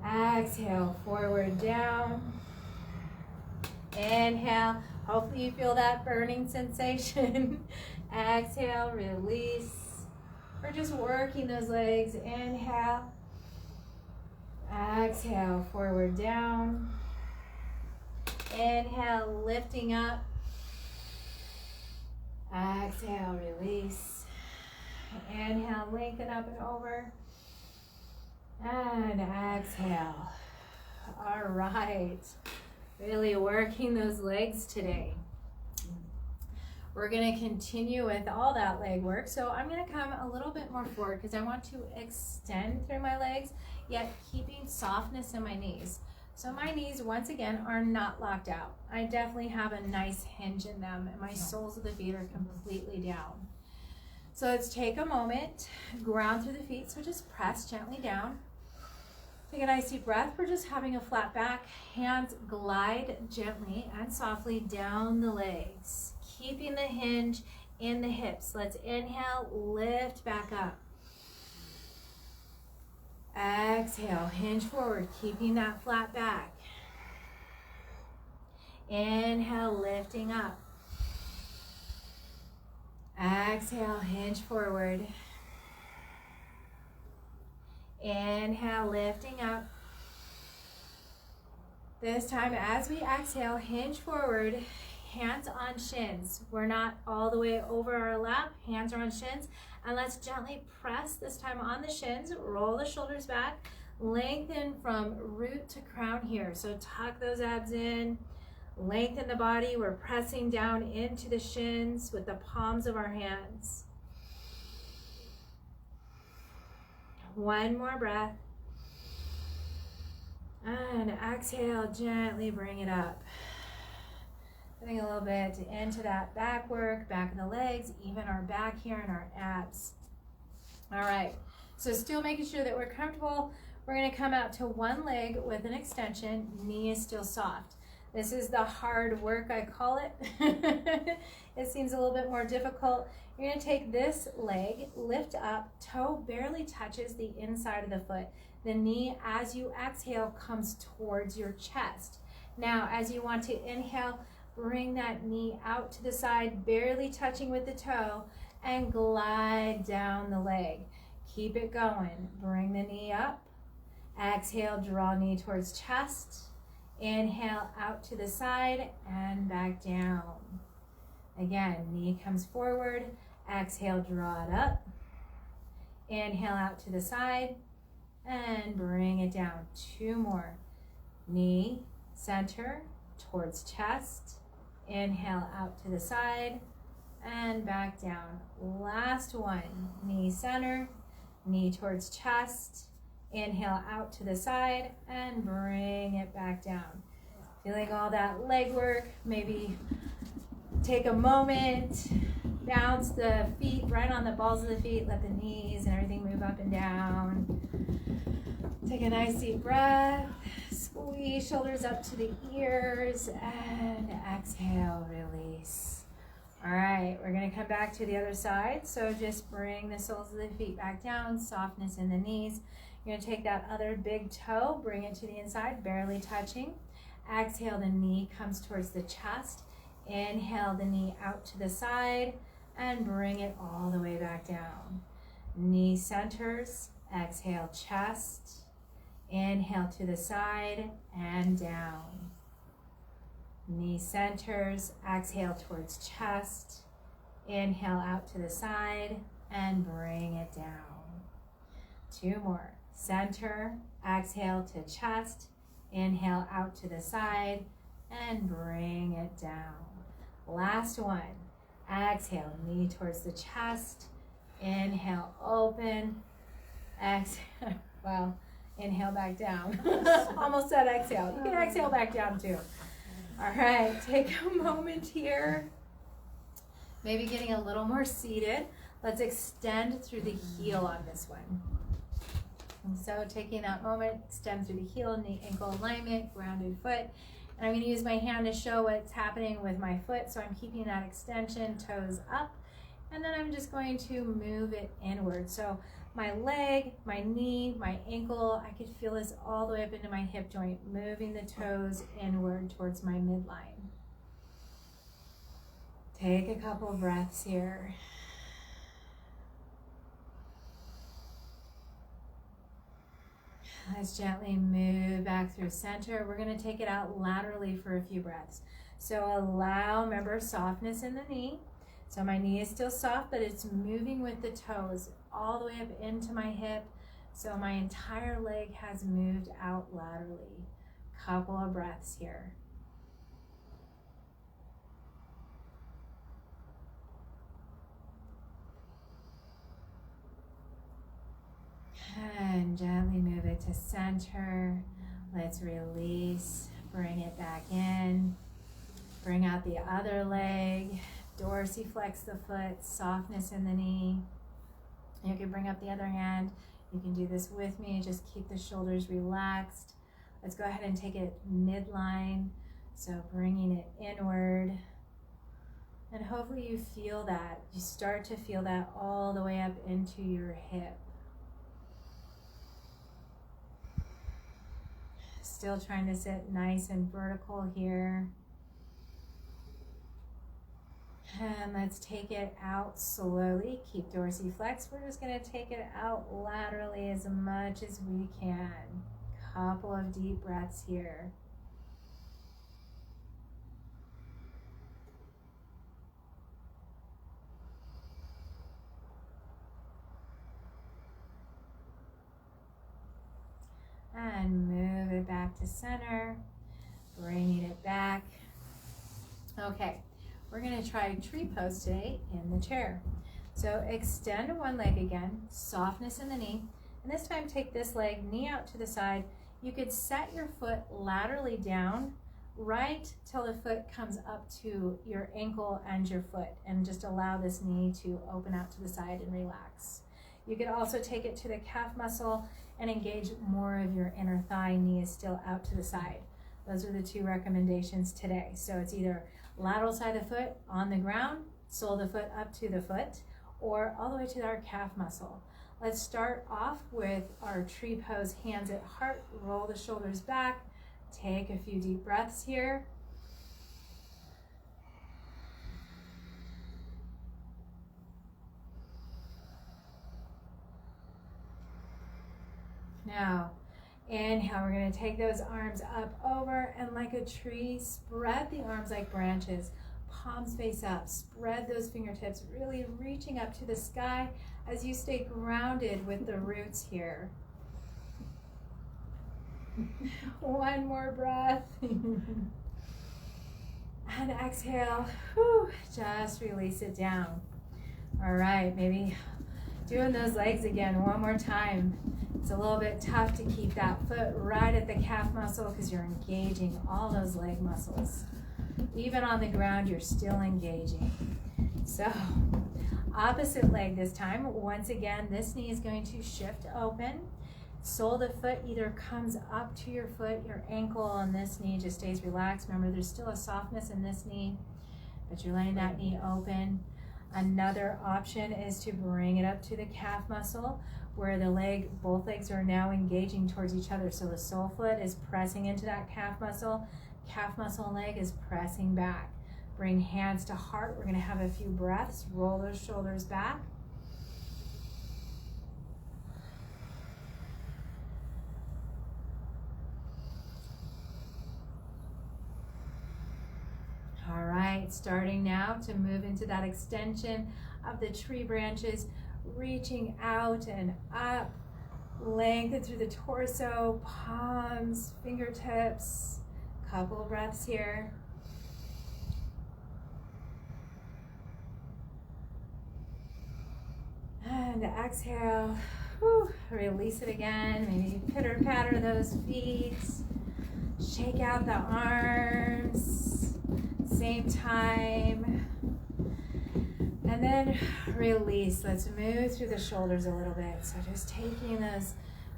Exhale, forward down. Inhale. Hopefully you feel that burning sensation. Exhale, release. We're just working those legs. Inhale. Exhale, forward down. Inhale, lifting up. Exhale, release. Inhale, lengthen up and over. And exhale. All right. Really working those legs today. We're going to continue with all that leg work. So I'm going to come a little bit more forward because I want to extend through my legs, yet keeping softness in my knees. So my knees, once again, are not locked out. I definitely have a nice hinge in them, and my soles of the feet are completely down. So let's take a moment, ground through the feet. So just press gently down. Take a nice deep breath. We're just having a flat back. Hands glide gently and softly down the legs, keeping the hinge in the hips. Let's inhale, lift back up. Exhale, hinge forward, keeping that flat back. Inhale, lifting up. Exhale, hinge forward. Inhale, lifting up. This time, as we exhale, hinge forward, hands on shins. We're not all the way over our lap, hands are on shins. And let's gently press this time on the shins, roll the shoulders back, lengthen from root to crown here. So tuck those abs in, lengthen the body. We're pressing down into the shins with the palms of our hands. One more breath. And exhale, gently bring it up. Getting a little bit into that back work, back of the legs, even our back here and our abs. All right, so still making sure that we're comfortable. We're gonna come out to one leg with an extension, knee is still soft. This is the hard work, I call it. It seems a little bit more difficult. You're gonna take this leg, lift up, toe barely touches the inside of the foot. The knee, as you exhale, comes towards your chest. Now, as you want to inhale, bring that knee out to the side, barely touching with the toe, and glide down the leg. Keep it going. Bring the knee up. Exhale, draw knee towards chest. Inhale, out to the side and back down. Again, knee comes forward. Exhale, draw it up. Inhale, out to the side and bring it down. Two more. Knee, center, towards chest. Inhale, out to the side and back down. Last one. Knee center, knee towards chest. Inhale, out to the side and bring it back down. Feeling all that leg work. Maybe take a moment, bounce the feet right on the balls of the feet. Let the knees and everything move up and down. Take a nice deep breath. Squeeze shoulders up to the ears and exhale, release. All right, we're gonna come back to the other side. So just bring the soles of the feet back down, softness in the knees. You're gonna take that other big toe, bring it to the inside, barely touching. Exhale, the knee comes towards the chest. Inhale, the knee out to the side and bring it all the way back down. Knee centers, exhale, chest. Inhale to the side and down. Knee centers, exhale towards chest. Inhale out to the side and bring it down. Two more. Center, exhale to chest. Inhale out to the side and bring it down. Last one. Exhale, knee towards the chest. Inhale, open. Exhale, well, inhale back down. Almost said exhale. You can exhale back down too. All right, take a moment here. Maybe getting a little more seated. Let's extend through the heel on this one. And so taking that moment, extend through the heel, knee ankle alignment, grounded foot. And I'm going to use my hand to show what's happening with my foot. So I'm keeping that extension, toes up. And then I'm just going to move it inward. So my leg, my knee, my ankle. I could feel this all the way up into my hip joint, moving the toes inward towards my midline. Take a couple of breaths here. Let's gently move back through center. We're going to take it out laterally for a few breaths. So allow, remember, softness in the knee. So my knee is still soft, but it's moving with the toes all the way up into my hip. So my entire leg has moved out laterally. Couple of breaths here. And gently move it to center. Let's release, bring it back in. Bring out the other leg, dorsiflex the foot, softness in the knee. You can bring up the other hand. You can do this with me, just keep the shoulders relaxed. Let's go ahead and take it midline, so bringing it inward. And hopefully you feel that. You start to feel that all the way up into your hip. Still trying to sit nice and vertical here. And let's take it out slowly. Keep dorsiflex. We're just going to take it out laterally as much as we can. Couple of deep breaths here. And move it back to center. Bringing it back. Okay. We're going to try tree pose today in the chair. So extend one leg again, softness in the knee, and this time take this leg, knee out to the side. You could set your foot laterally down right till the foot comes up to your ankle and your foot, and just allow this knee to open out to the side and relax. You could also take it to the calf muscle and engage more of your inner thigh. Knee is still out to the side. Those are the two recommendations today. So it's either lateral side of the foot on the ground, sole of the foot up to the foot, or all the way to our calf muscle. Let's start off with our tree pose, hands at heart, roll the shoulders back, take a few deep breaths here. Now, inhale, we're going to take those arms up over, and like a tree, spread the arms like branches, palms face up, spread those fingertips, really reaching up to the sky as you stay grounded with the roots here. One more breath. And exhale, whew, just release it down. All right, maybe doing those legs again one more time. It's a little bit tough to keep that foot right at the calf muscle because you're engaging all those leg muscles. Even on the ground, you're still engaging. So, opposite leg this time. Once again, this knee is going to shift open. Sole of the foot either comes up to your foot, your ankle, and this knee just stays relaxed. Remember, there's still a softness in this knee, but you're letting that knee open. Another option is to bring it up to the calf muscle, where the both legs are now engaging towards each other. So the sole foot is pressing into that calf muscle and leg is pressing back. Bring hands to heart. We're going to have a few breaths. Roll those shoulders back. All right, starting now to move into that extension of the tree branches, reaching out and up, lengthen through the torso, palms, fingertips. Couple of breaths here. And exhale, whew, release it again. Maybe pitter patter those feet. Shake out the arms. Same time. And then release. Let's move through the shoulders a little bit. So just taking those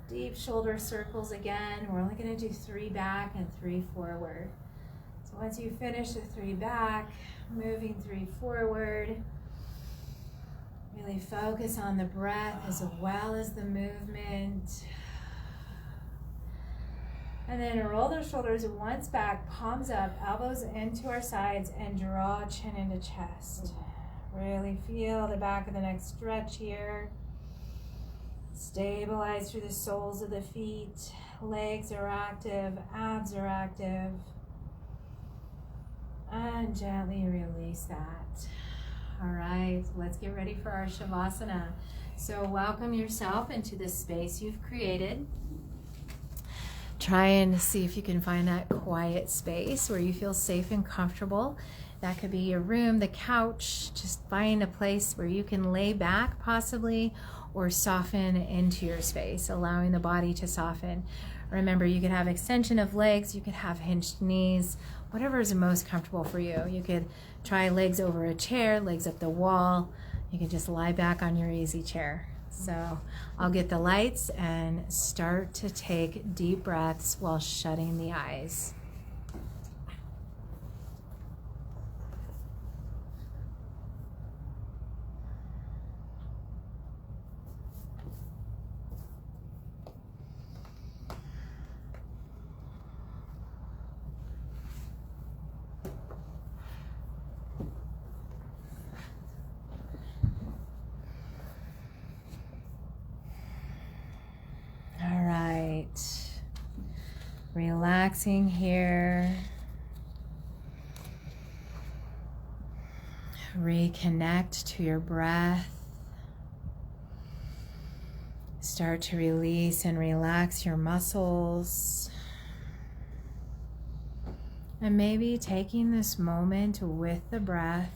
deep shoulder circles again. We're only going to do 3 back and 3 forward. So once you finish the 3 back, moving 3 forward, Really focus on the breath as well as the movement. And then roll the shoulders once back, palms up, elbows into our sides, and draw chin into chest. Really feel the back of the neck stretch here. Stabilize through the soles of the feet. Legs are active, abs are active. And gently release that. All right, let's get ready for our Shavasana. So welcome yourself into this space you've created. Try and see if you can find that quiet space where you feel safe and comfortable. That could be your room, the couch. Just find a place where you can lay back possibly, or soften into your space, allowing the body to soften. Remember, you could have extension of legs, you could have hinged knees, whatever is most comfortable for you. You could try legs over a chair, legs up the wall. You can just lie back on your easy chair. So I'll get the lights and start to take deep breaths while shutting the eyes. Relaxing here. Reconnect to your breath. Start to release and relax your muscles. And maybe taking this moment with the breath,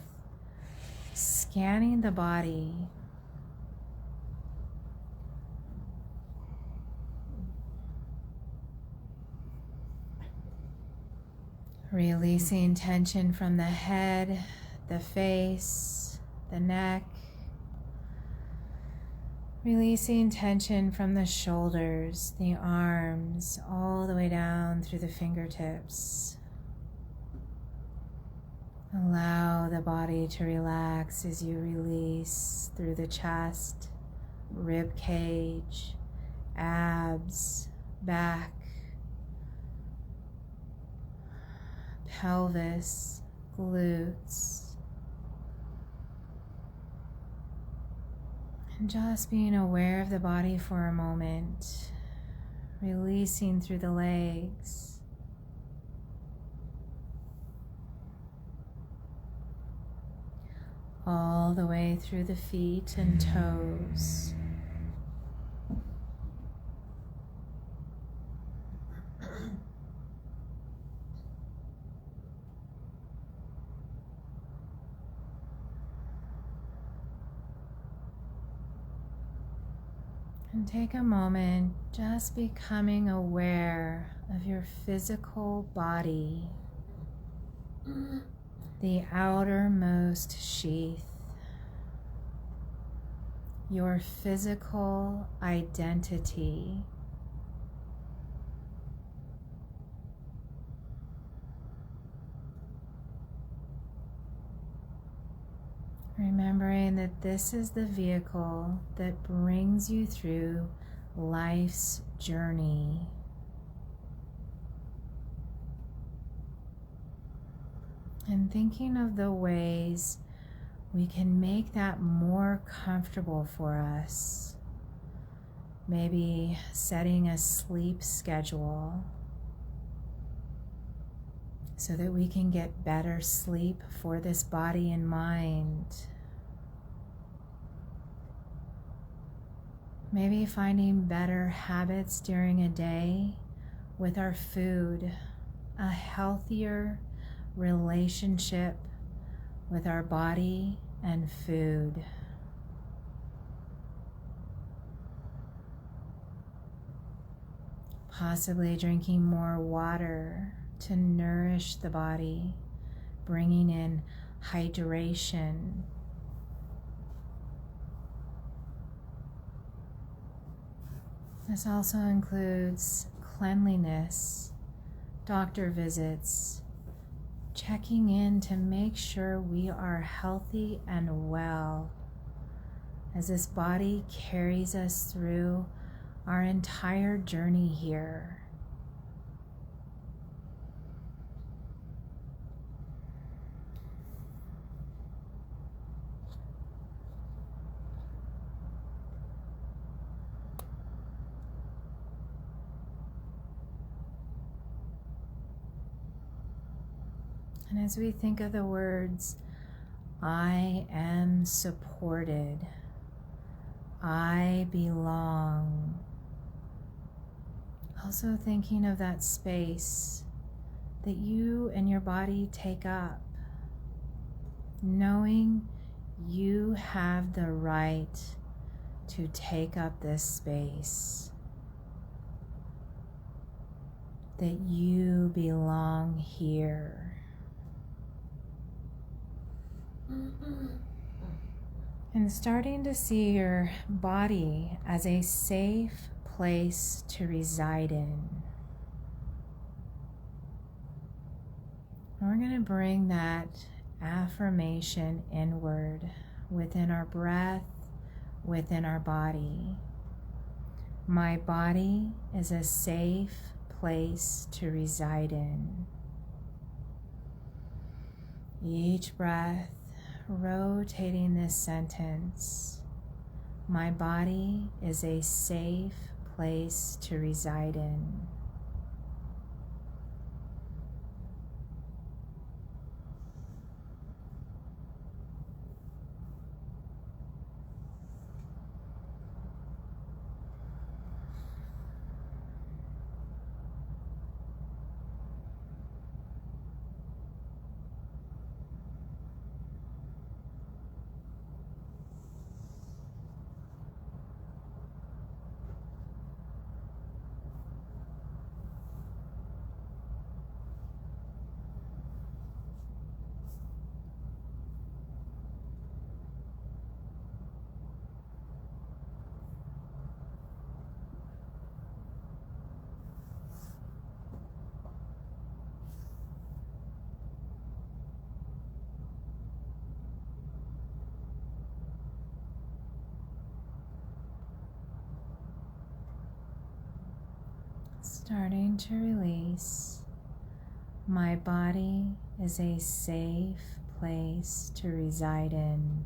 scanning the body. Releasing tension from the head, the face, the neck. Releasing tension from the shoulders, the arms, all the way down through the fingertips. Allow the body to relax as you release through the chest, rib cage, abs, back, pelvis, glutes, and just being aware of the body for a moment, releasing through the legs, all the way through the feet and toes. And take a moment just becoming aware of your physical body, the outermost sheath, your physical identity. Remembering that this is the vehicle that brings you through life's journey. And thinking of the ways we can make that more comfortable for us. Maybe setting a sleep schedule so that we can get better sleep for this body and mind. Maybe finding better habits during a day with our food, a healthier relationship with our body and food. Possibly drinking more water to nourish the body, bringing in hydration. This also includes cleanliness, doctor visits, checking in to make sure we are healthy and well, as this body carries us through our entire journey here. And as we think of the words, I am supported, I belong, also thinking of that space that you and your body take up, knowing you have the right to take up this space, that you belong here. And starting to see your body as a safe place to reside in. And we're going to bring that affirmation inward within our breath, within our body. My body is a safe place to reside in. Each breath, rotating this sentence. My body is a safe place to reside in. Starting to release. My body is a safe place to reside in.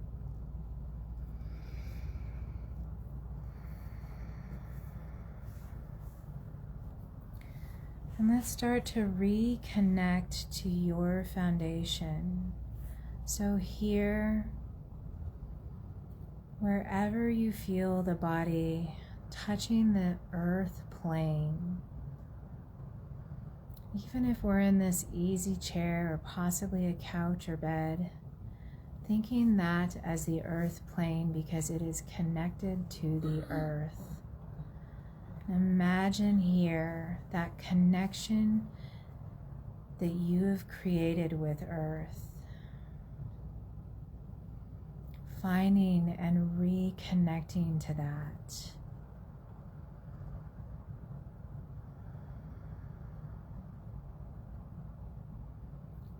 And let's start to reconnect to your foundation. So here, wherever you feel the body touching the earth plane, even if we're in this easy chair or possibly a couch or bed, thinking that as the earth plane because it is connected to the earth. Imagine here that connection that you have created with earth, finding and reconnecting to that.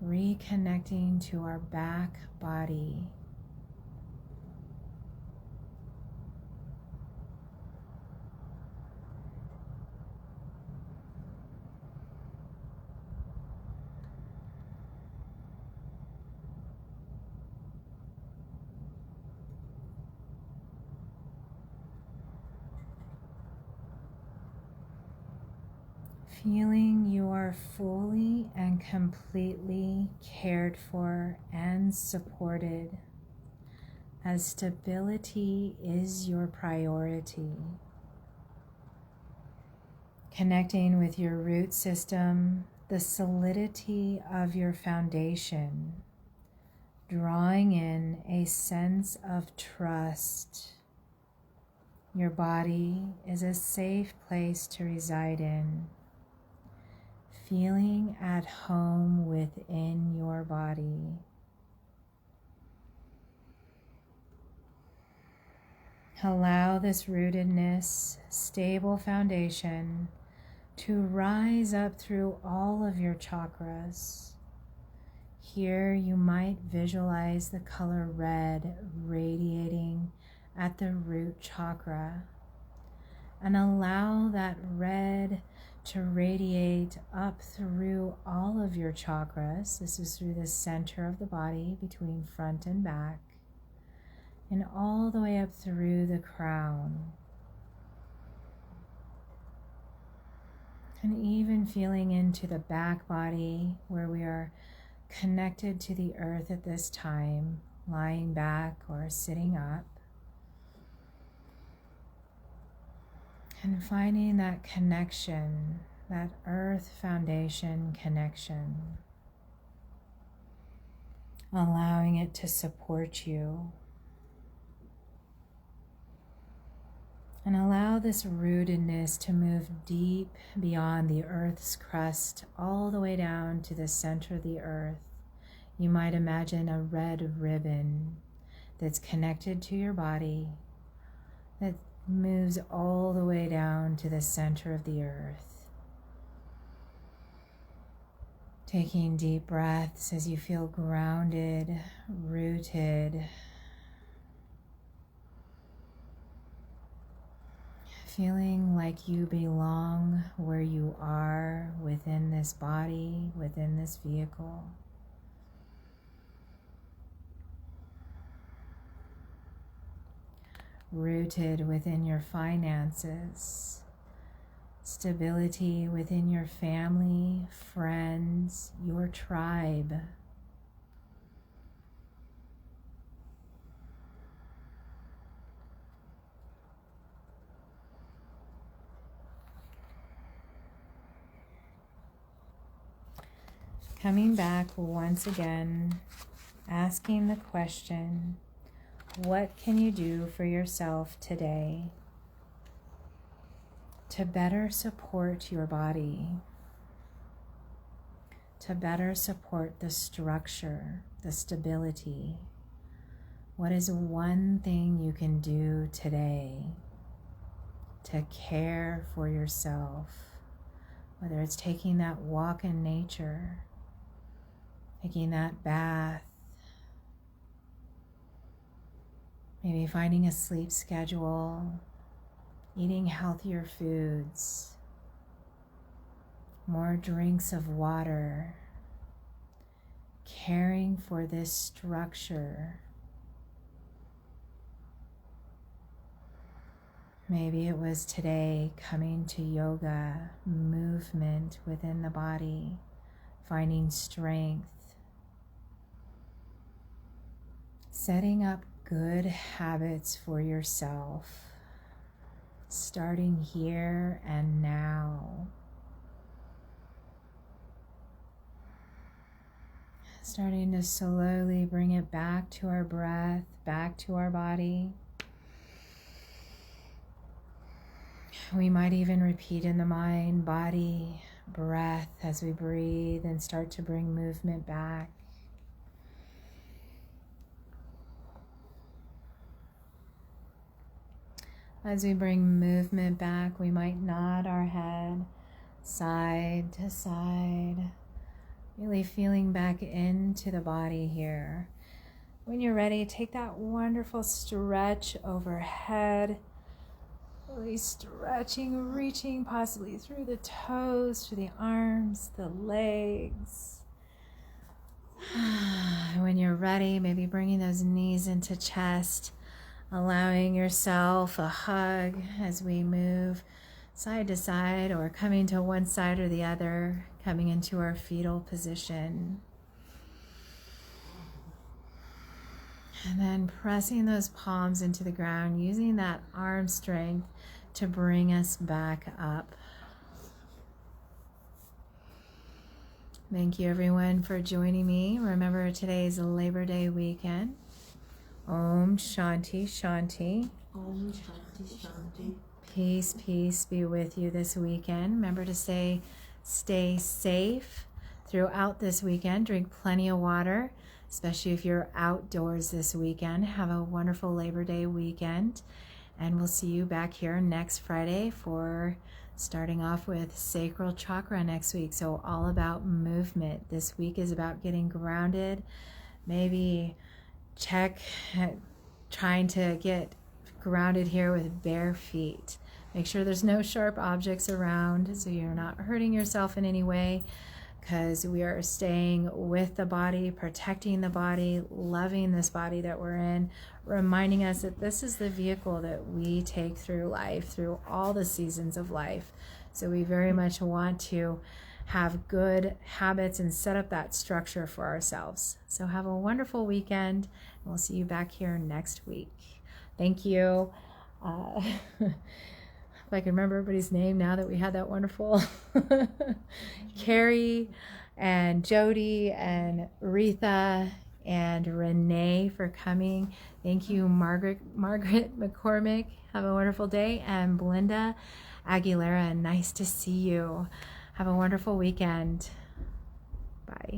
Reconnecting to our back body. Feeling you are fully and completely cared for and supported, as stability is your priority. Connecting with your root system, the solidity of your foundation, drawing in a sense of trust. Your body is a safe place to reside in. Feeling at home within your body. Allow this rootedness, stable foundation to rise up through all of your chakras. Here you might visualize the color red radiating at the root chakra, and allow that red to radiate up through all of your chakras. This is through the center of the body between front and back, and all the way up through the crown. And even feeling into the back body where we are connected to the earth at this time, lying back or sitting up. And finding that connection, that earth foundation connection. Allowing it to support you. And allow this rootedness to move deep beyond the earth's crust, all the way down to the center of the earth. You might imagine a red ribbon that's connected to your body, that moves all the way down to the center of the earth. Taking deep breaths as you feel grounded, rooted. Feeling like you belong where you are within this body, within this vehicle. Rooted within your finances, stability within your family, friends, your tribe. Coming back once again, asking the question, what can you do for yourself today to better support your body, to better support the structure, the stability? What is one thing you can do today to care for yourself? Whether it's taking that walk in nature, taking that bath, maybe finding a sleep schedule, eating healthier foods, more drinks of water, caring for this structure. Maybe it was today coming to yoga, movement within the body, finding strength, setting up good habits for yourself, starting here and now. Starting to slowly bring it back to our breath, back to our body. We might even repeat in the mind, body, breath as we breathe and start to bring movement back. As we bring movement back, we might nod our head side to side, really feeling back into the body here. When you're ready, take that wonderful stretch overhead, really stretching, reaching possibly through the toes, through the arms, the legs. When you're ready, maybe bringing those knees into chest, allowing yourself a hug as we move side to side or coming to one side or the other, coming into our fetal position. And then pressing those palms into the ground, using that arm strength to bring us back up. Thank you everyone for joining me. Remember, today's Labor Day weekend. Om Shanti Shanti. Om Shanti Shanti. Peace, peace be with you this weekend. Remember to stay safe throughout this weekend. Drink plenty of water, especially if you're outdoors this weekend. Have a wonderful Labor Day weekend. And we'll see you back here next Friday for starting off with Sacral Chakra next week. So all about movement. This week is about getting grounded. Maybe trying to get grounded here with bare feet. Make sure there's no sharp objects around so you're not hurting yourself in any way, because we are staying with the body, protecting the body, loving this body that we're in, reminding us that this is the vehicle that we take through life, through all the seasons of life. So we very much want to have good habits and set up that structure for ourselves. So have a wonderful weekend, and we'll see you back here next week. Thank you. If I can remember everybody's name now that we had that wonderful Carrie and Jody and Retha and Renee for coming. Thank you, Margaret McCormick. Have a wonderful day. And Belinda Aguilera, nice to see you. Have a wonderful weekend. Bye.